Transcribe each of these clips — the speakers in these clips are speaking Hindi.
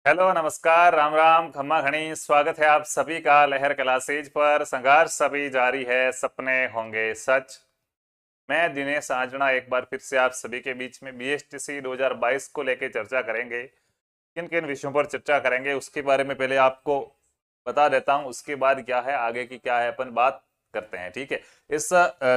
हेलो नमस्कार राम राम खम्मा घनी स्वागत है आप सभी का लहर क्लासेज पर। संघर्ष सभी जारी है, सपने होंगे सच। मैं दिनेश आंजना एक बार फिर से आप सभी के बीच में बीएसटीसी 2022 को लेकर चर्चा करेंगे। किन किन विषयों पर चर्चा करेंगे उसके बारे में पहले आपको बता देता हूं, उसके बाद क्या है आगे की क्या है अपन बात करते हैं। ठीक है, इस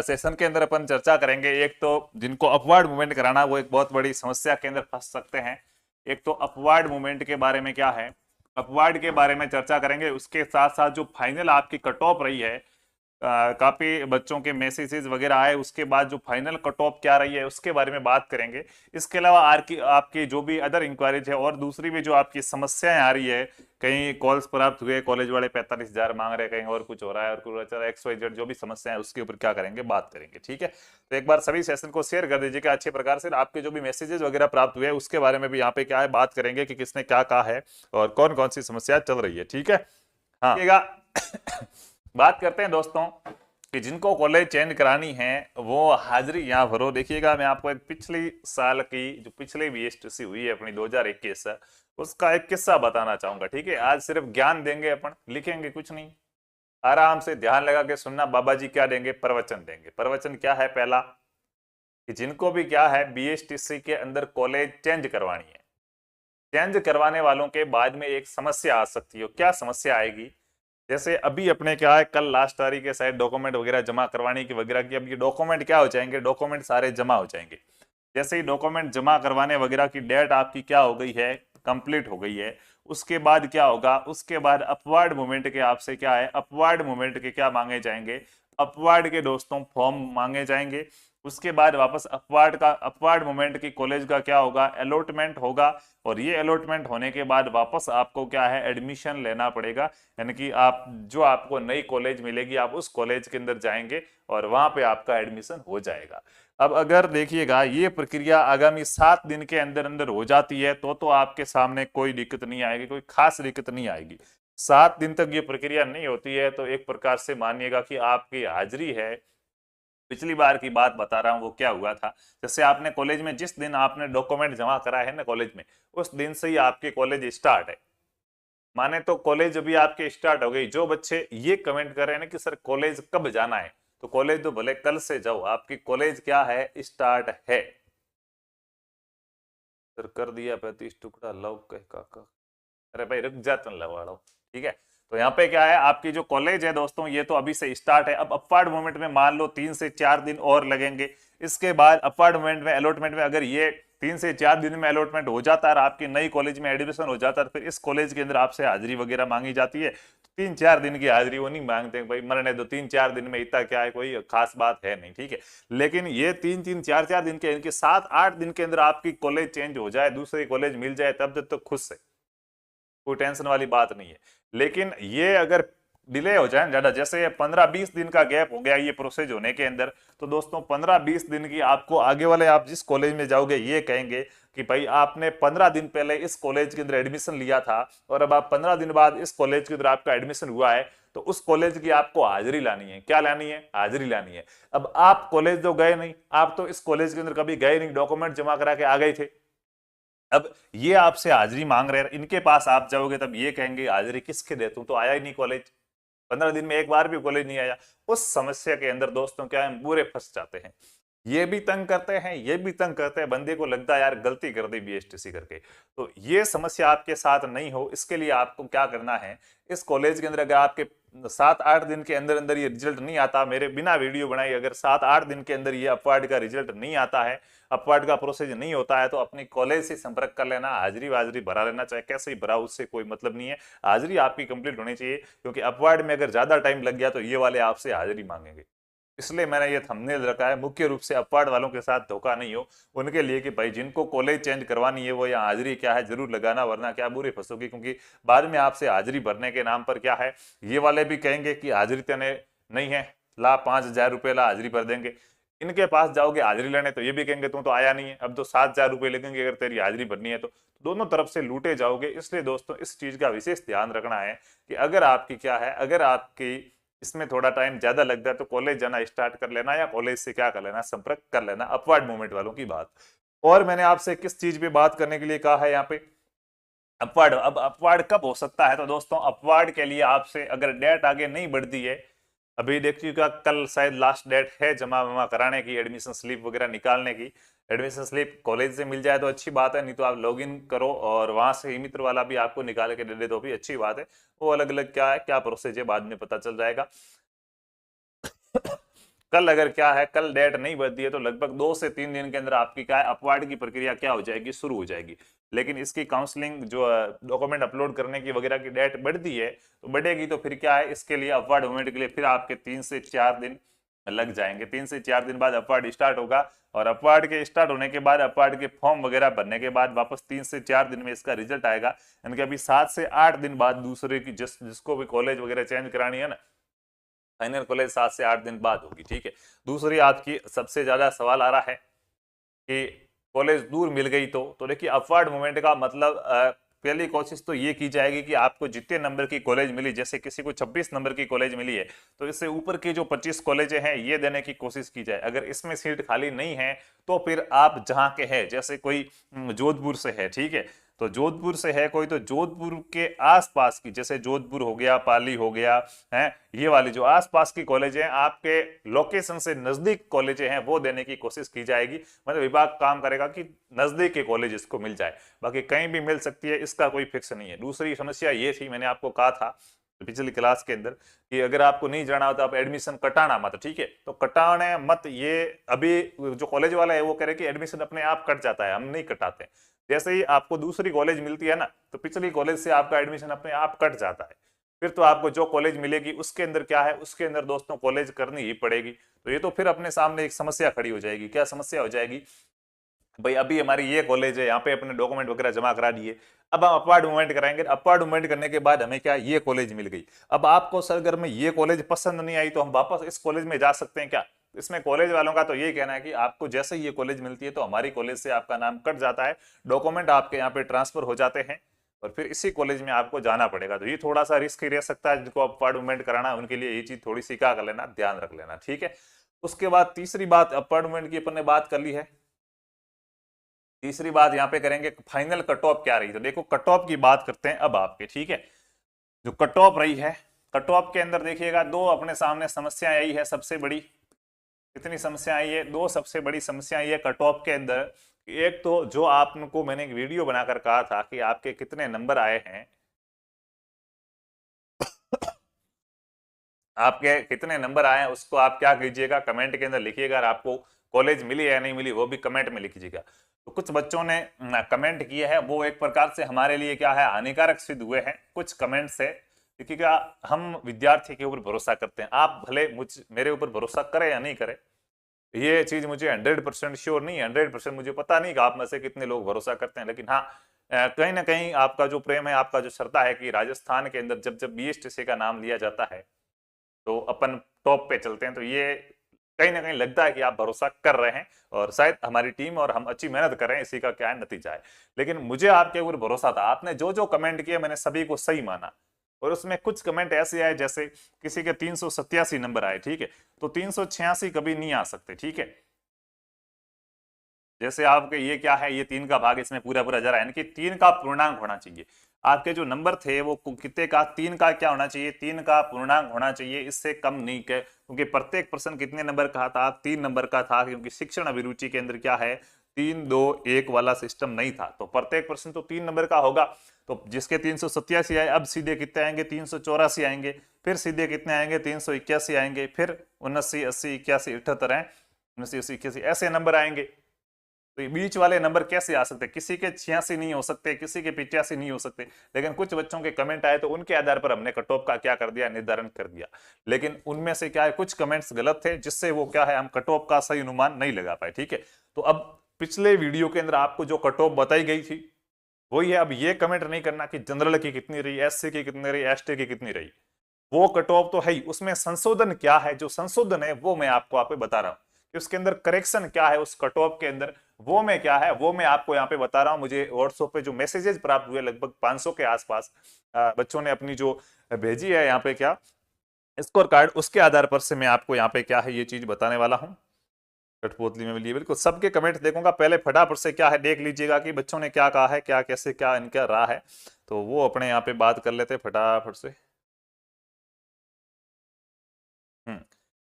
सेशन के अंदर अपन चर्चा करेंगे। एक तो जिनको अपवर्ड मूवमेंट कराना वो एक बहुत बड़ी समस्या के अंदर फंस सकते हैं। एक तो अपवर्ड मूवमेंट के बारे में क्या है, अपवर्ड के बारे में चर्चा करेंगे। उसके साथ साथ जो फाइनल आपकी कट ऑफ रही है, काफी बच्चों के मैसेजेस वगैरह आए, उसके बाद जो फाइनल कट ऑफ क्या रही है उसके बारे में बात करेंगे। इसके अलावा आपकी जो भी अदर इंक्वायरीज है और दूसरी भी जो आपकी समस्याएं आ रही है, कहीं कॉल्स प्राप्त हुए, कॉलेज वाले 45,000 मांग रहे हैं, कहीं और कुछ हो रहा है और कुछ XYZ जो भी समस्या है उसके ऊपर क्या करेंगे बात करेंगे। ठीक है, तो एक बार सभी सेशन को शेयर कर दीजिएगा अच्छे प्रकार से। आपके जो भी मैसेजेस वगैरह प्राप्त हुए उसके बारे में भी यहाँ पे क्या है बात करेंगे कि किसने क्या कहा है और कौन कौन सी समस्या चल रही है। ठीक है, हाँ बात करते हैं दोस्तों कि जिनको कॉलेज चेंज करानी है वो हाजिरी यहाँ भरो। देखिएगा, मैं आपको एक पिछली साल की जो पिछली बीएसटीसी हुई है अपनी 2021 उसका एक किस्सा बताना चाहूंगा। ठीक है, आज सिर्फ ज्ञान देंगे, अपन लिखेंगे कुछ नहीं, आराम से ध्यान लगा के सुनना। बाबा जी क्या देंगे, प्रवचन देंगे। प्रवचन क्या है, पहला कि जिनको भी क्या है बीएसटीसी के अंदर कॉलेज चेंज करवानी है, चेंज करवाने वालों के बाद में एक समस्या आ सकती है। क्या समस्या आएगी, जैसे अभी अपने क्या है कल लास्ट तारीख है शायद डॉक्यूमेंट वगैरह जमा करवाने की वगैरह की। अब ये डॉक्यूमेंट क्या हो जाएंगे, डॉक्यूमेंट सारे जमा हो जाएंगे। जैसे ही डॉक्यूमेंट जमा करवाने वगैरह की डेट आपकी क्या हो गई है, कंप्लीट हो गई है, उसके बाद क्या होगा, उसके बाद अपवर्ड मूवमेंट के आपसे क्या है, अपवर्ड मूवमेंट के क्या मांगे जाएंगे, अपवर्ड के दोस्तों फॉर्म मांगे जाएंगे। उसके बाद वापस अपवर्ड मूवमेंट की कॉलेज का क्या होगा, अलॉटमेंट होगा। और ये अलॉटमेंट होने के बाद वापस आपको क्या है एडमिशन लेना पड़ेगा, यानी कि आप जो आपको नई कॉलेज मिलेगी आप उस कॉलेज के अंदर जाएंगे और वहां पे आपका एडमिशन हो जाएगा। अब अगर देखिएगा ये प्रक्रिया आगामी 7 दिन के अंदर अंदर हो जाती है तो आपके सामने कोई दिक्कत नहीं आएगी, कोई खास दिक्कत नहीं आएगी। 7 दिन तक ये प्रक्रिया नहीं होती है तो एक प्रकार से मानिएगा कि आपकी हाजिरी है। पिछली बार की बात बता रहा हूँ वो क्या हुआ था, जैसे आपने कॉलेज में जिस दिन आपने डॉक्यूमेंट जमा करा है ना कॉलेज में, उस दिन से ही आपके कॉलेज स्टार्ट है। माने तो कॉलेज अभी आपके स्टार्ट हो गई। जो बच्चे ये कमेंट कर रहे हैं ना कि सर कॉलेज कब जाना है, तो कॉलेज तो भले कल से जाओ, आपकी कॉलेज क्या है स्टार्ट है। सर कर दिया 35 टुकड़ा लव कह काका, अरे भाई रुक जा तुम लवाड़ो। ठीक है, तो यहाँ पे क्या है आपकी जो कॉलेज है दोस्तों ये तो अभी से स्टार्ट है। अब अपवर्ड मूवमेंट में मान लो 3 से 4 दिन और लगेंगे। इसके बाद अपवर्ड मूवमेंट में अलॉटमेंट में अगर ये 3 से 4 दिन में अलॉटमेंट हो जाता है और आपकी नई कॉलेज में एडमिशन हो जाता है, फिर इस कॉलेज के अंदर आपसे हाजिरी वगैरह मांगी जाती है। 3-4 दिन की हाजिरी वो नहीं मांगते भाई, मरने दो 3-4 दिन में, इतना क्या है कोई खास बात है नहीं। ठीक है, लेकिन ये 3-3 4-4 दिन के इनके 7-8 दिन के अंदर आपकी कॉलेज चेंज हो जाए, दूसरी कॉलेज मिल जाए, तब तक तो खुश है, कोई टेंशन वाली बात नहीं है। लेकिन ये अगर डिले हो जाए ज्यादा, जैसे ये 15-20 दिन का गैप हो गया ये प्रोसेस होने के अंदर, तो दोस्तों 15-20 दिन की आपको आगे वाले आप जिस कॉलेज में जाओगे ये कहेंगे कि भाई आपने 15 दिन पहले इस कॉलेज के अंदर एडमिशन लिया था और अब आप 15 दिन बाद इस कॉलेज के अंदर आपका एडमिशन हुआ है, तो उस कॉलेज की आपको हाजिरी लानी है। क्या लानी है, हाजिरी लानी है। अब आप कॉलेज तो गए नहीं, आप तो इस कॉलेज के अंदर कभी गए नहीं, डॉक्यूमेंट जमा करा के आ गए थे। अब ये आपसे हाजिरी मांग रहे हैं, इनके पास आप जाओगे तब ये कहेंगे हाजिरी किसके देता हूं, तो आया ही नहीं कॉलेज, 15 दिन में एक बार भी कॉलेज नहीं आया। उस समस्या के अंदर दोस्तों क्या है पूरे फंस जाते हैं। ये भी तंग करते हैं, ये भी तंग करते हैं, बंदे को लगता है यार गलती कर दी बीएसटीसी करके। तो ये समस्या आपके साथ नहीं हो इसके लिए आपको क्या करना है, इस कॉलेज के अंदर अगर आपके 7-8 दिन के अंदर अंदर ये रिजल्ट नहीं आता, मेरे बिना वीडियो बनाए अगर 7-8 दिन के अंदर ये अपवर्ड का रिजल्ट नहीं आता है, अपवर्ड का प्रोसेस नहीं होता है, तो अपनी कॉलेज से संपर्क कर लेना, हाजिरी वाजिरी भरा लेना, चाहे कैसे ही भरा उससे कोई मतलब नहीं है। हाजिरी आपकी कंप्लीट होनी चाहिए, क्योंकि अपवर्ड में अगर ज्यादा टाइम लग गया तो ये वाले आपसे हाजिरी मांगेंगे। इसलिए मैंने ये थंबनेल रखा है, मुख्य रूप से अपवर्ड वालों के साथ धोखा नहीं हो उनके लिए कि भाई जिनको कॉलेज चेंज करवानी है वो यहाँ हाजिरी क्या है जरूर लगाना, वरना क्या बुरे फंसोगे। क्योंकि बाद में आपसे हाजिरी भरने के नाम पर क्या है, ये वाले भी कहेंगे कि हाजिरी तेने नहीं है, ला 5,000 रुपये ला हाजिरी भर देंगे। इनके पास जाओगे हाजिरी लेने तो ये भी कहेंगे तू तो आया नहीं है, अब तो 7,000 रुपये लगेंगे अगर तेरी हाजिरी भरनी है तो। दोनों तरफ से लूटे जाओगे। इसलिए दोस्तों इस चीज का विशेष ध्यान रखना है कि अगर आपकी क्या है, अगर आपकी इसमें थोड़ा टाइम ज्यादा लग जाए तो कॉलेज जाना स्टार्ट कर लेना, या कॉलेज से क्या कर लेना, संपर्क कर लेना। अपवर्ड मूवमेंट वालों की बात। और मैंने आपसे किस चीज पे बात करने के लिए कहा है यहाँ पे, अपवार्ड, अब अपवार्ड कब हो सकता है? तो दोस्तों अपवार्ड के लिए आपसे अगर डेट आगे नहीं बढ़ती है, अभी देखिएगा कल शायद लास्ट डेट है जमा वमा कराने की, एडमिशन स्लिप वगैरह निकालने की। एडमिशन स्लिप कॉलेज से मिल जाए तो अच्छी बात है, नहीं तो आप लॉग इन करो और वहां से ई मित्र वाला भी आपको निकाल के दे दे तो भी अच्छी बात है। वो अलग अलग क्या है, क्या प्रोसेस है, बाद में पता चल जाएगा। कल अगर क्या है, कल डेट नहीं बढ़ती है तो लगभग 2 से 3 दिन के अंदर आपकी क्या है, अपवार्ड की प्रक्रिया क्या हो जाएगी, शुरू हो जाएगी। लेकिन इसकी काउंसलिंग जो डॉक्यूमेंट अपलोड करने की वगैरह की डेट बढ़ती है तो बढ़ेगी, तो फिर क्या है, इसके लिए अपवार्ड मूवमेंट के लिए फिर आपके 3 से 4 दिन लग जाएंगे। 3 से 4 दिन बाद अपवार्ड स्टार्ट होगा और अपवार्ड के स्टार्ट होने के बाद अपवार्ड के फॉर्म वगैरह भरने के बाद वापस 3 से 4 दिन में इसका रिजल्ट आएगा। यानी कि अभी 7 से 8 दिन बाद दूसरे की जिसको भी कॉलेज वगैरह चेंज करानी है ना, फाइनल कॉलेज 7 से 8 दिन बाद होगी। ठीक है। दूसरी आपकी सबसे ज्यादा सवाल आ रहा है कि कॉलेज दूर मिल गई तो देखिए अपवर्ड मूवमेंट का मतलब पहली कोशिश तो ये की जाएगी कि आपको जितने नंबर की कॉलेज मिली, जैसे किसी को 26 नंबर की कॉलेज मिली है तो इससे ऊपर की जो 25 कॉलेजें हैं ये देने की कोशिश की जाए। अगर इसमें सीट खाली नहीं है तो फिर आप जहां के हैं, जैसे कोई जोधपुर से है, ठीक है, तो जोधपुर से है कोई, तो जोधपुर के आसपास की, जैसे जोधपुर हो गया, पाली हो गया, है, ये वाली जो आसपास की कॉलेज हैं, आपके लोकेशन से नजदीक कॉलेजें हैं, वो देने की कोशिश की जाएगी। मतलब विभाग काम करेगा कि नजदीक के कॉलेज इसको मिल जाए, बाकी कहीं भी मिल सकती है, इसका कोई फिक्स नहीं है। दूसरी समस्या ये थी, मैंने आपको कहा था पिछली क्लास के अंदर कि अगर आपको नहीं जाना होता आप एडमिशन कटाना मत, ठीक है, तो कटाने मत। ये अभी जो कॉलेज वाला है वो कह रहे कि एडमिशन अपने आप कट जाता है, हम नहीं कटाते। जैसे ही आपको दूसरी कॉलेज मिलती है ना, तो पिछली कॉलेज से आपका एडमिशन अपने आप कट जाता है। फिर तो आपको जो कॉलेज मिलेगी उसके अंदर क्या है, उसके अंदर दोस्तों कॉलेज करनी ही पड़ेगी। तो ये तो फिर अपने सामने एक समस्या खड़ी हो जाएगी। क्या समस्या हो जाएगी भाई, अभी हमारी ये कॉलेज है, यहाँ पे अपने डॉक्यूमेंट वगैरह जमा करा दिए, अब हम अपवार्ड मूवमेंट कराएंगे, अपवार्ड मूवमेंट करने के बाद हमें क्या, ये कॉलेज मिल गई। अब आपको सर अगर में ये कॉलेज पसंद नहीं आई तो हम वापस इस कॉलेज में जा सकते हैं क्या? इसमें कॉलेज वालों का तो ये कहना है कि आपको जैसे ही ये कॉलेज मिलती है तो हमारी कॉलेज से आपका नाम कट जाता है, डॉक्यूमेंट आपके यहाँ पे ट्रांसफर हो जाते हैं और फिर इसी कॉलेज में आपको जाना पड़ेगा। तो ये थोड़ा सा रिस्क रह सकता है, जिनको अपवार्ड मूवमेंट कराना है उनके लिए ये चीज थोड़ी सी क्या कर लेना, ध्यान रख लेना, ठीक है। उसके बाद तीसरी बात, अपवार्ड मूवमेंट की अपन ने बात कर ली है। तीसरी बात यहाँ पे करेंगे फाइनल कट ऑफ क्या रही। तो देखो कट ऑफ की बात करते हैं अब आपके, ठीक है। जो कट ऑफ रही है, कट ऑफ के अंदर देखिएगा दो अपने सामने समस्या आई है सबसे बड़ी। कितनी समस्या आई है? दो सबसे बड़ी समस्या आई है कट ऑफ के अंदर। एक तो जो आपको मैंने एक वीडियो बनाकर कहा था कि आपके कितने नंबर आए हैं, आपके कितने नंबर आए हैं उसको आप क्या कीजिएगा, कमेंट के अंदर लिखिएगा। और आपको कॉलेज मिली है या नहीं मिली वो भी कमेंट में लिखिएगा। तो कुछ बच्चों ने कमेंट किए हैं, वो एक प्रकार से हमारे लिए क्या है, हानिकारक सिद्ध हुए हैं कुछ कमेंट से। क्योंकि क्या, हम विद्यार्थी के ऊपर भरोसा करते हैं, आप भले मेरे ऊपर भरोसा करें या नहीं करें, ये चीज मुझे 100% श्योर नहीं है, 100% मुझे पता नहीं कि आप में से कितने लोग भरोसा करते हैं। लेकिन हाँ, कहीं ना कहीं आपका जो प्रेम है, आपका जो श्रद्धा है कि राजस्थान के अंदर जब जब बीएसटीसी का नाम लिया जाता है तो अपन टॉप पे चलते हैं, तो ये कहीं ना कहीं लगता है कि आप भरोसा कर रहे हैं और शायद हमारी टीम और हम अच्छी मेहनत कर रहे हैं, इसी का क्या है नतीजा है। लेकिन मुझे आपके ऊपर भरोसा था, आपने जो जो कमेंट किए मैंने सभी को सही माना। और उसमें कुछ कमेंट ऐसे आए, जैसे किसी के 387 नंबर आए, ठीक है, तो 386 कभी नहीं आ सकते, ठीक है। जैसे आपके ये क्या है, ये 3 का भाग इसमें पूरा पूरा जा रहा है, यानी कि 3 का पूर्णांक होना चाहिए। आपके जो नंबर थे वो कितने का, 3 का क्या होना चाहिए, 3 का पूर्णांक होना चाहिए, इससे कम नहीं के। क्योंकि प्रत्येक प्रश्न कितने नंबर का था, 3 नंबर का था, क्योंकि शिक्षण अभिरुचि के अंदर क्या है, 3 2 1 वाला सिस्टम नहीं था, तो प्रत्येक प्रश्न तो 3 नंबर का होगा। तो जिसके 387 आए, अब सीधे कितने आएंगे, 384 आएंगे, फिर सीधे कितने आएंगे, 381 आएंगे, फिर 79 80 81 78 है, 79 80 81 ऐसे नंबर आएंगे। तो ये बीच वाले नंबर कैसे आ सकते, किसी के 86 नहीं हो सकते, किसी के 85 नहीं हो सकते। लेकिन कुछ बच्चों के कमेंट आए तो उनके आधार पर हमने कट ऑफ का क्या कर दिया, निर्धारण कर दिया। लेकिन उनमें से क्या है, कुछ कमेंट्स गलत थे, जिससे वो क्या है, हम कट ऑफ का सही अनुमान नहीं लगा पाए, ठीक है। तो अब पिछले वीडियो के अंदर आपको जो कट ऑफ बताई गई थी वही है। अब ये कमेंट नहीं करना कि जनरल की कितनी रही, एससी की कितनी रही, एसटी की कितनी रही, वो कट ऑफ तो है ही, उसमें संशोधन क्या है, जो संशोधन है वो मैं आपको बता रहा हूँ कि उसके अंदर करेक्शन क्या है उस कट ऑफ के अंदर, वो मैं क्या है वो मैं आपको यहाँ पे बता रहा हूँ। मुझे व्हाट्सएप पे जो मैसेजेस प्राप्त हुए लगभग 500 के आसपास, बच्चों ने अपनी जो भेजी है यहाँ पे क्या स्कोर कार्ड, उसके आधार पर से मैं आपको यहाँ पे क्या है ये चीज बताने वाला हूँ। कठपुतली में मिली है, बिल्कुल। सबके कमेंट देखूंगा, पहले फटाफट से क्या है देख लीजिएगा कि बच्चों ने क्या कहा है, क्या कैसे क्या इनका रहा है, तो वो अपने यहाँ पे बात कर लेते फटाफट से।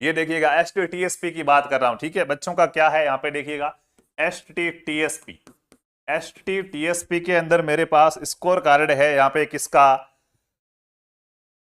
ये देखिएगा STTSP की बात कर रहा हूं, ठीक है बच्चों का क्या है यहाँ पे देखिएगा। STTSP, STTSP के अंदर मेरे पास स्कोर कार्ड है यहाँ पे किसका,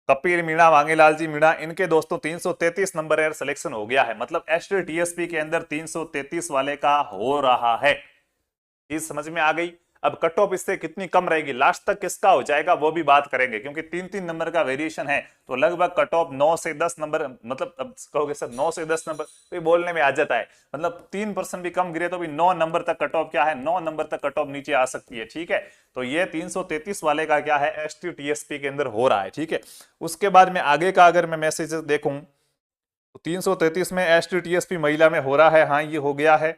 कपिल मीणा, वांगीलाल जी मीणा, इनके दोस्तों 333 नंबर एयर सिलेक्शन हो गया है। मतलब STTSP के अंदर 333 वाले का हो रहा है। चीज समझ में आ गई। अब कट ऑफ इससे कितनी कम रहेगी, लास्ट तक किसका हो जाएगा वो भी बात करेंगे, क्योंकि 3-3 नंबर का वेरिएशन है, तो लगभग कट ऑफ 9 से 10 नंबर, मतलब अब कहोगे सर 9 से 10 नंबर तो ये बोलने में आ जाता है, मतलब 3% भी कम गिरे तो भी 9 नंबर तक कट ऑफ क्या है, 9 नंबर तक कट ऑफ नीचे आ सकती है, ठीक है। तो ये 333 वाले का क्या है STTSP के अंदर हो रहा है, ठीक है। उसके बाद में आगे का अगर मैं मैसेज देखूं तो 333 में STTSP महिला में हो रहा है, हाँ ये हो गया है।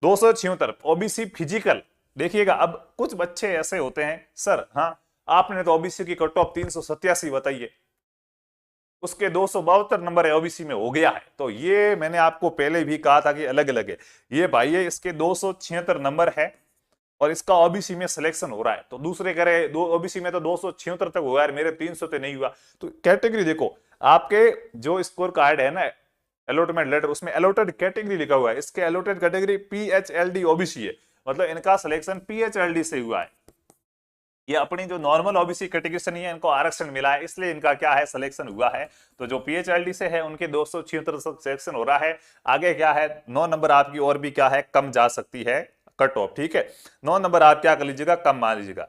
276 ओबीसी फिजिकल, देखिएगा अब कुछ बच्चे ऐसे होते हैं सर, हाँ आपने तो ओबीसी की कट ऑफ 387 बताई है, उसके 272 नंबर है ओबीसी में हो गया है, तो ये मैंने आपको पहले भी कहा था कि अलग अलग है। ये भाई ये इसके 276 नंबर है और इसका ओबीसी में सिलेक्शन हो रहा है, तो दूसरे करे दो ओबीसी में तो 276 तक हुआ है, मेरे 300 तो नहीं हुआ। तो कैटेगरी देखो, आपके जो स्कोर कार्ड है ना अलॉटमेंट लेटर, उसमें अलॉटेड कैटेगरी लिखा हुआ है, इसके अलॉटेड कैटेगरी PHLD ओबीसी है, मतलब इनका सिलेक्शन PHLD से हुआ है। ये अपनी जो नॉर्मल ओबीसी कैटेगरी से नहीं है, इनको आरक्षण मिला है, इसलिए इनका क्या है सिलेक्शन हुआ है। तो जो PHLD से है उनके 276 सिलेक्शन हो रहा है। आगे क्या है 9 नंबर आपकी और भी क्या है कम जा सकती है कट ऑफ, ठीक है। 9 नंबर आप क्या कर लीजिएगा कम मान लीजिएगा।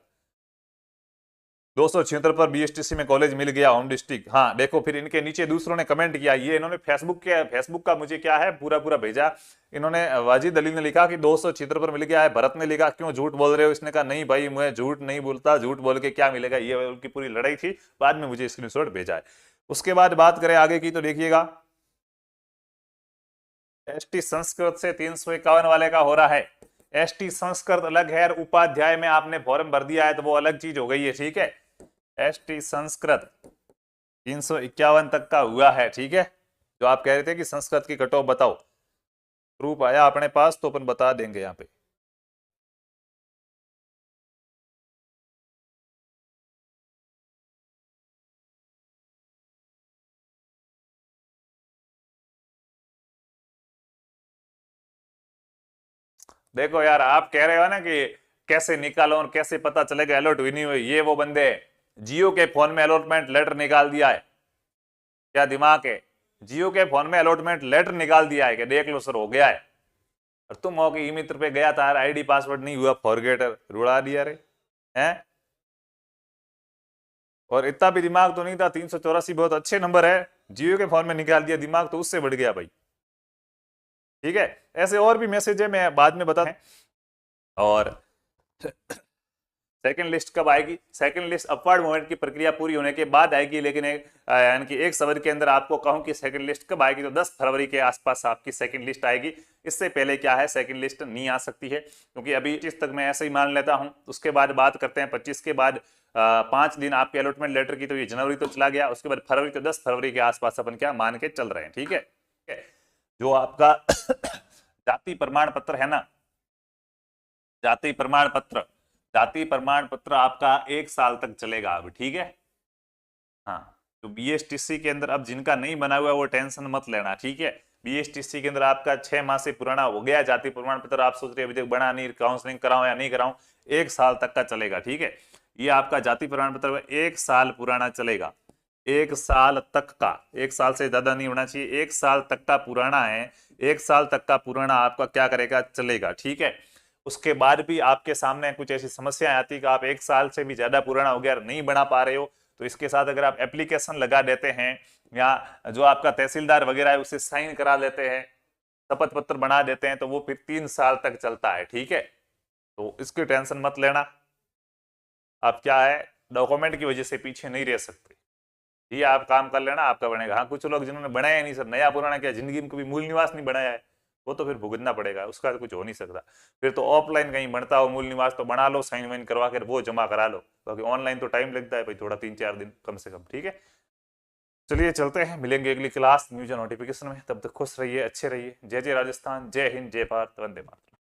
276 पर BSTC में कॉलेज मिल गया होम डिस्ट्रिक्ट, हाँ देखो फिर इनके नीचे दूसरों ने कमेंट किया, ये इन्होंने फेसबुक का मुझे क्या है पूरा पूरा भेजा। इन्होंने वाजिद अली ने लिखा कि 276 पर मिल गया है, भरत ने लिखा क्यों झूठ बोल रहे हो, इसने कहा नहीं भाई मैं झूठ नहीं बोलता, झूठ बोल के क्या मिलेगा, ये उनकी पूरी लड़ाई थी, बाद में मुझे स्क्रीनशॉट भेजा है। उसके बाद बात करें आगे की तो देखिएगा ST संस्कृत से 351 वाले का हो रहा है। ST संस्कृत अलग है और उपाध्याय में आपने फॉर्म भर दिया है तो वो अलग चीज हो गई है, ठीक है। ST संस्कृत 351 तक का हुआ है, ठीक है। जो आप कह रहे थे कि संस्कृत की कट ऑफ बताओ, प्रूफ आया अपने पास तो अपन बता देंगे यहाँ पे। देखो यार आप कह रहे हो ना कि कैसे निकालो और कैसे पता चलेगा अलॉट हुई नहीं हुई, ये वो बंदे जियो के फोन में अलॉटमेंट लेटर निकाल दिया है, क्या दिमाग है, जियो के फोन में अलॉटमेंट लेटर निकाल दिया है कि देख लो सर हो गया है, और तुम हो कि ई मित्र पे गया था आईडी पासवर्ड नहीं हुआ फॉरगेटर रुड़ा दिया रे हैं। और इतना भी दिमाग तो नहीं था, 384 बहुत अच्छे नंबर है, जियो के फोन में निकाल दिया, दिमाग तो उससे बढ़ गया भाई, ठीक है। ऐसे और भी मैसेज है मैं बाद में बता। और सेकंड लिस्ट कब आएगी, सेकंड लिस्ट अपवर्ड मूवमेंट की प्रक्रिया पूरी होने के बाद आएगी, लेकिन यानी कि एक सबर के अंदर आपको कहूं कि सेकंड लिस्ट कब आएगी तो 10 फरवरी के आसपास आपकी सेकंड लिस्ट आएगी। इससे पहले क्या है सेकंड लिस्ट नहीं आ सकती है, क्योंकि अभी 25 तक मैं ऐसे ही मान लेता हूं, उसके बाद बात करते हैं 25 के बाद 5 दिन आपके अलॉटमेंट लेटर की, तो ये जनवरी तो चला गया, उसके बाद फरवरी, तो 10 फरवरी के आसपास अपन क्या मान के चल रहे हैं, ठीक है। जो आपका जाति प्रमाण पत्र है ना, जाति प्रमाण पत्र, जाति प्रमाण पत्र आपका 1 साल तक चलेगा अब, ठीक है। हाँ तो BSTC के अंदर अब जिनका नहीं बना हुआ वो टेंशन मत लेना, ठीक है। BSTC के अंदर आपका 6 माह से पुराना हो गया जाति प्रमाण पत्र, आप सोच रहे अभी तक बना नहीं, काउंसलिंग कराऊं या नहीं कराऊं, 1 साल तक का चलेगा, ठीक है। ये आपका जाति प्रमाण पत्र 1 साल पुराना चलेगा, 1 साल तक का, 1 साल से ज्यादा नहीं होना चाहिए, 1 साल तक का पुराना है, 1 साल तक का पुराना आपका क्या करेगा चलेगा, ठीक है। उसके बाद भी आपके सामने कुछ ऐसी समस्या आती है कि आप 1 साल से भी ज्यादा पुराना हो गया और नहीं बना पा रहे हो, तो इसके साथ अगर आप एप्लीकेशन लगा देते हैं या जो आपका तहसीलदार वगैरह है उसे साइन करा लेते हैं, शपथ पत्र बना देते हैं, तो वो फिर 3 साल तक चलता है, ठीक है। तो इसकी टेंशन मत लेना, आप क्या है डॉक्यूमेंट की वजह से पीछे नहीं रह सकते, ये आप काम कर लेना आपका बनेगा। हाँ कुछ लोग जिन्होंने बनाया नहीं सर, नया पुराना क्या जिंदगी में कभी मूल निवास नहीं बनाया है, वो तो फिर भुगतना पड़ेगा, उसका तो कुछ हो नहीं सकता, फिर तो ऑफलाइन कहीं बनता हो मूल निवास तो बना लो, साइन वाइन करवा कर वो जमा करा लो, बाकी ऑनलाइन तो टाइम लगता है भाई थोड़ा 3-4 दिन कम से कम, ठीक है। चलिए चलते हैं, मिलेंगे अगली क्लास न्यूज और नोटिफिकेशन में। तब तक खुश रहिए, अच्छे रहिए। जय जय राजस्थान, जय हिंद, जय भारत, वंदे मातरम।